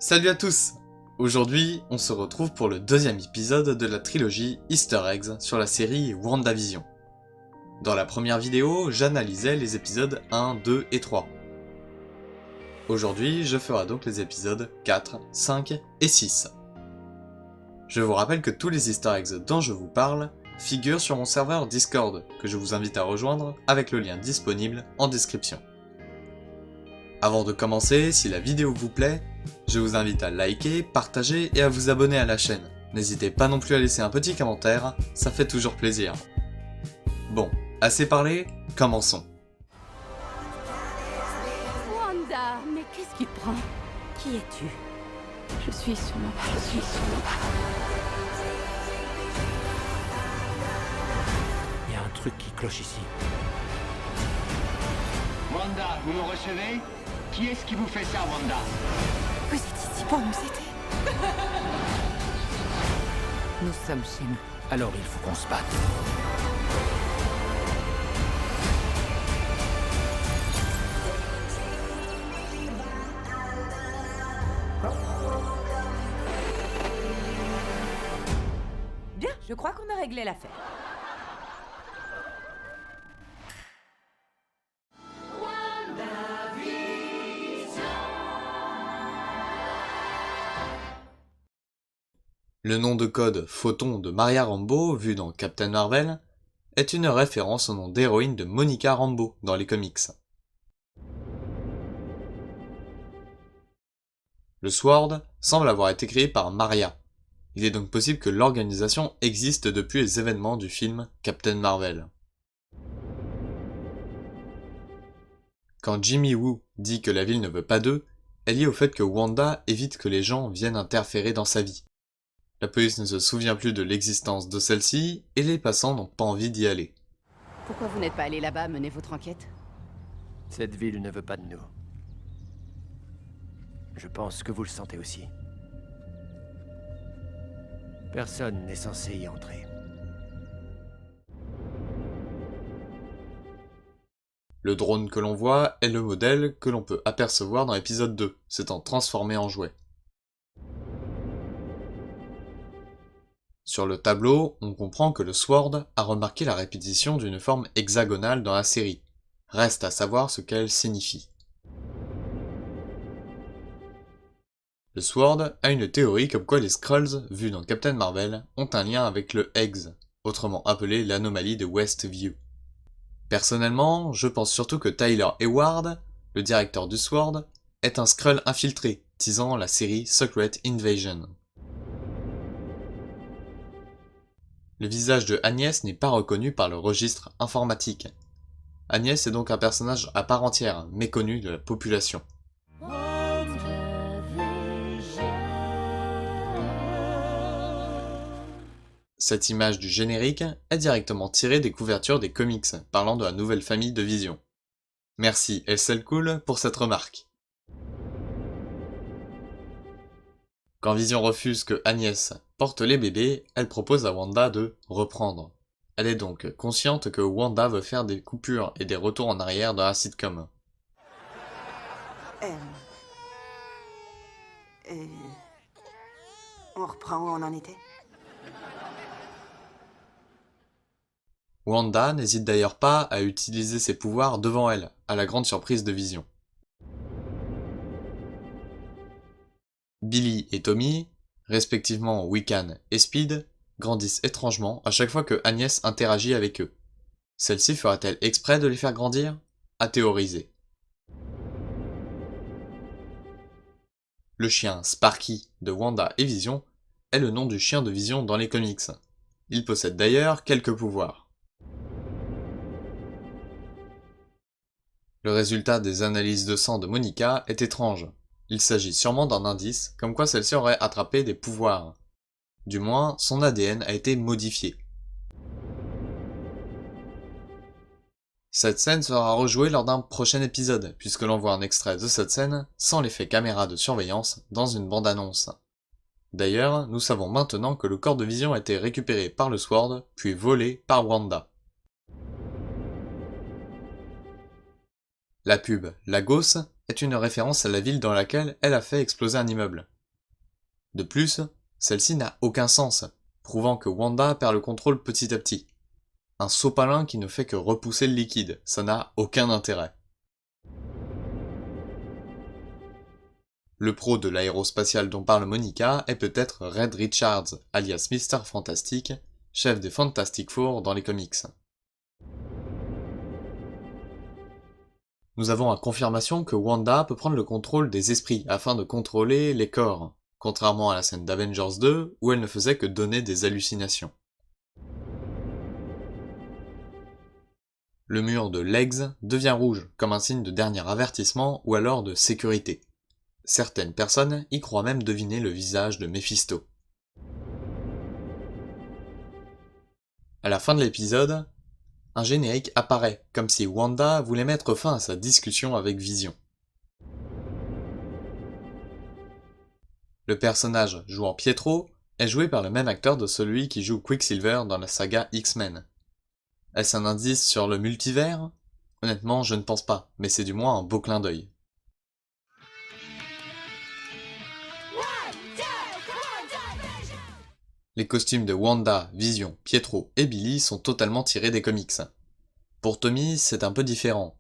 Salut à tous! Aujourd'hui, on se retrouve pour le deuxième épisode de la trilogie Easter Eggs sur la série WandaVision. Dans la première vidéo, j'analysais les épisodes 1, 2 et 3. Aujourd'hui, je ferai donc les épisodes 4, 5 et 6. Je vous rappelle que tous les Easter Eggs dont je vous parle figurent sur mon serveur Discord, que je vous invite à rejoindre avec le lien disponible en description. Avant de commencer, si la vidéo vous plaît, je vous invite à liker, partager et à vous abonner à la chaîne. N'hésitez pas non plus à laisser un petit commentaire, ça fait toujours plaisir. Bon, assez parlé, commençons. Wanda, mais qu'est-ce qui te prend? Qui es-tu? Je suis sur ma... Il y a un truc qui cloche ici. Wanda, vous me recevez? Qui est-ce qui vous fait ça, Wanda? Vous êtes ici pour nous aider? Nous sommes chez nous. Alors il faut qu'on se batte. Bien, je crois qu'on a réglé l'affaire. Le nom de code Photon de Maria Rambeau, vu dans Captain Marvel, est une référence au nom d'héroïne de Monica Rambeau dans les comics. Le Sword semble avoir été créé par Maria. Il est donc possible que l'organisation existe depuis les événements du film Captain Marvel. Quand Jimmy Woo dit que la ville ne veut pas d'eux, elle est liée au fait que Wanda évite que les gens viennent interférer dans sa vie. La police ne se souvient plus de l'existence de celle-ci, et les passants n'ont pas envie d'y aller. Pourquoi vous n'êtes pas allé là-bas mener votre enquête? Cette ville ne veut pas de nous. Je pense que vous le sentez aussi. Personne n'est censé y entrer. Le drone que l'on voit est le modèle que l'on peut apercevoir dans l'épisode 2, s'étant transformé en jouet. Sur le tableau, on comprend que le Sword a remarqué la répétition d'une forme hexagonale dans la série. Reste à savoir ce qu'elle signifie. Le Sword a une théorie comme quoi les Skrulls, vus dans Captain Marvel, ont un lien avec le Eggs, autrement appelé l'anomalie de Westview. Personnellement, je pense surtout que Tyler Hayward, le directeur du Sword, est un Skrull infiltré, teasant la série Secret Invasion. Le visage de Agnès n'est pas reconnu par le registre informatique. Agnès est donc un personnage à part entière, méconnu de la population. Cette image du générique est directement tirée des couvertures des comics, parlant de la nouvelle famille de Vision. Merci SLCool pour cette remarque. Quand Vision refuse que Agnès porte les bébés, elle propose à Wanda de reprendre. Elle est donc consciente que Wanda veut faire des coupures et des retours en arrière dans la sitcom. On reprend où on en était? Wanda n'hésite d'ailleurs pas à utiliser ses pouvoirs devant elle, à la grande surprise de Vision. Billy et Tommy, respectivement Wiccan et Speed, grandissent étrangement à chaque fois que Agnès interagit avec eux. Celle-ci fera-t-elle exprès de les faire grandir? À théoriser. Le chien Sparky de Wanda et Vision est le nom du chien de Vision dans les comics. Il possède d'ailleurs quelques pouvoirs. Le résultat des analyses de sang de Monica est étrange. Il s'agit sûrement d'un indice, comme quoi celle-ci aurait attrapé des pouvoirs. Du moins, son ADN a été modifié. Cette scène sera rejouée lors d'un prochain épisode, puisque l'on voit un extrait de cette scène, sans l'effet caméra de surveillance, dans une bande-annonce. D'ailleurs, nous savons maintenant que le corps de Vision a été récupéré par le Sword, puis volé par Wanda. La pub Lagos est une référence à la ville dans laquelle elle a fait exploser un immeuble. De plus, celle-ci n'a aucun sens, prouvant que Wanda perd le contrôle petit à petit. Un sopalin qui ne fait que repousser le liquide, ça n'a aucun intérêt. Le pro de l'aérospatiale dont parle Monica est peut-être Red Richards, alias Mr. Fantastic, chef des Fantastic Four dans les comics. Nous avons la confirmation que Wanda peut prendre le contrôle des esprits afin de contrôler les corps, contrairement à la scène d'Avengers 2 où elle ne faisait que donner des hallucinations. Le mur de Legs devient rouge comme un signe de dernier avertissement ou alors de sécurité. Certaines personnes y croient même deviner le visage de Mephisto. À la fin de l'épisode, un générique apparaît, comme si Wanda voulait mettre fin à sa discussion avec Vision. Le personnage jouant Pietro est joué par le même acteur de celui qui joue Quicksilver dans la saga X-Men. Est-ce un indice sur le multivers? Honnêtement, je ne pense pas, mais c'est du moins un beau clin d'œil. Les costumes de Wanda, Vision, Pietro et Billy sont totalement tirés des comics. Pour Tommy, c'est un peu différent.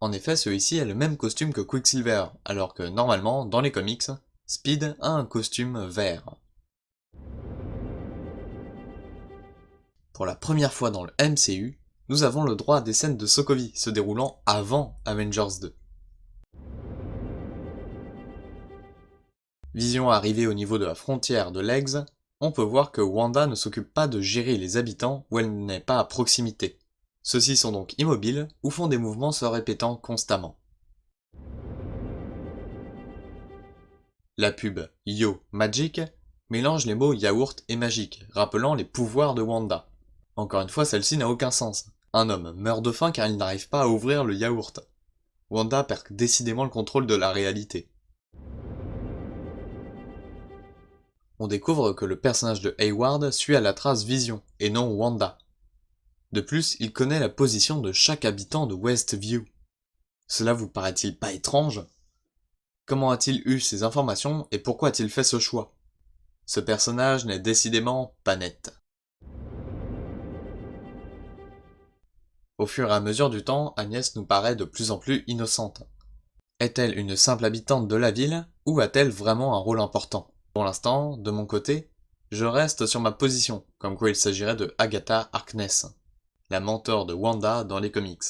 En effet, celui-ci a le même costume que Quicksilver, alors que normalement, dans les comics, Speed a un costume vert. Pour la première fois dans le MCU, nous avons le droit à des scènes de Sokovie se déroulant avant Avengers 2. Vision arrivée au niveau de la frontière de Legs, on peut voir que Wanda ne s'occupe pas de gérer les habitants où elle n'est pas à proximité. Ceux-ci sont donc immobiles ou font des mouvements se répétant constamment. La pub Yo Magic mélange les mots yaourt et magique, rappelant les pouvoirs de Wanda. Encore une fois, celle-ci n'a aucun sens. Un homme meurt de faim car il n'arrive pas à ouvrir le yaourt. Wanda perd décidément le contrôle de la réalité. On découvre que le personnage de Hayward suit à la trace Vision, et non Wanda. De plus, il connaît la position de chaque habitant de Westview. Cela vous paraît-il pas étrange? Comment a-t-il eu ces informations et pourquoi a-t-il fait ce choix? Ce personnage n'est décidément pas net. Au fur et à mesure du temps, Agnès nous paraît de plus en plus innocente. Est-elle une simple habitante de la ville, ou a-t-elle vraiment un rôle important? Pour l'instant, de mon côté, je reste sur ma position, comme quoi il s'agirait de Agatha Harkness, la mentor de Wanda dans les comics.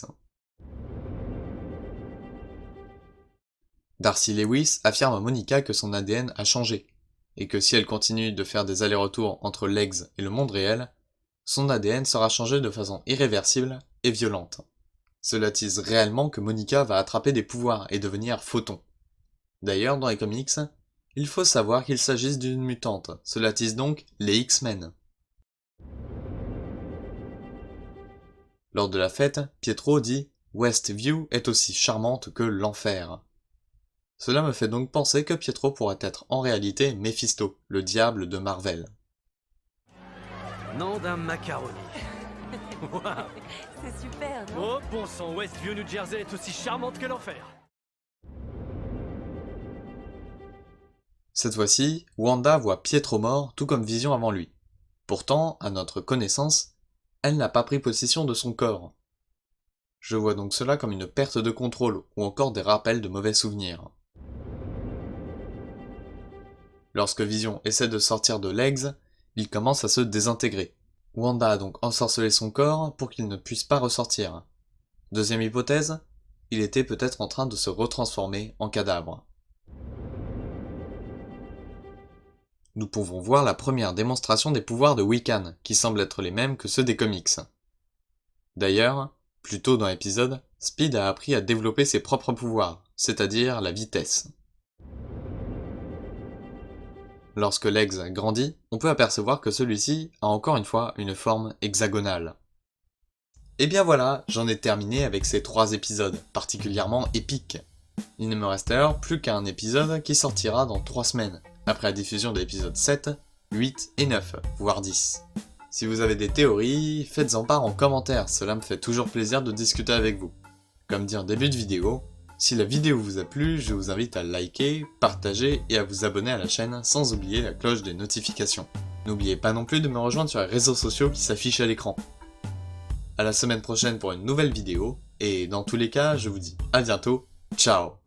Darcy Lewis affirme à Monica que son ADN a changé, et que si elle continue de faire des allers-retours entre Legs et le monde réel, son ADN sera changé de façon irréversible et violente. Cela tease réellement que Monica va attraper des pouvoirs et devenir photon. D'ailleurs, dans les comics, il faut savoir qu'il s'agisse d'une mutante, cela tease donc les X-Men. Lors de la fête, Pietro dit « Westview est aussi charmante que l'enfer ». Cela me fait donc penser que Pietro pourrait être en réalité Mephisto, le diable de Marvel. Nom d'un macaroni. Waouh. C'est super, non? Oh, bon sang, Westview, New Jersey est aussi charmante que l'enfer. Cette fois-ci, Wanda voit Pietro mort, tout comme Vision avant lui. Pourtant, à notre connaissance, elle n'a pas pris possession de son corps. Je vois donc cela comme une perte de contrôle, ou encore des rappels de mauvais souvenirs. Lorsque Vision essaie de sortir de Legs, il commence à se désintégrer. Wanda a donc ensorcelé son corps pour qu'il ne puisse pas ressortir. Deuxième hypothèse, il était peut-être en train de se retransformer en cadavre. Nous pouvons voir la première démonstration des pouvoirs de Wiccan, qui semblent être les mêmes que ceux des comics. D'ailleurs, plus tôt dans l'épisode, Speed a appris à développer ses propres pouvoirs, c'est-à-dire la vitesse. Lorsque Legs grandit, on peut apercevoir que celui-ci a encore une fois une forme hexagonale. Et bien voilà, j'en ai terminé avec ces 3 épisodes, particulièrement épiques. Il ne me reste alors plus qu'un épisode qui sortira dans 3 semaines, après la diffusion de l'épisode 7, 8 et 9, voire 10. Si vous avez des théories, faites-en part en commentaire, cela me fait toujours plaisir de discuter avec vous. Comme dit en début de vidéo, Si la vidéo vous a plu, je vous invite à liker, partager et à vous abonner à la chaîne sans oublier la cloche des notifications. N'oubliez pas non plus de me rejoindre sur les réseaux sociaux qui s'affichent à l'écran. À la semaine prochaine pour une nouvelle vidéo, et dans tous les cas, je vous dis à bientôt, ciao!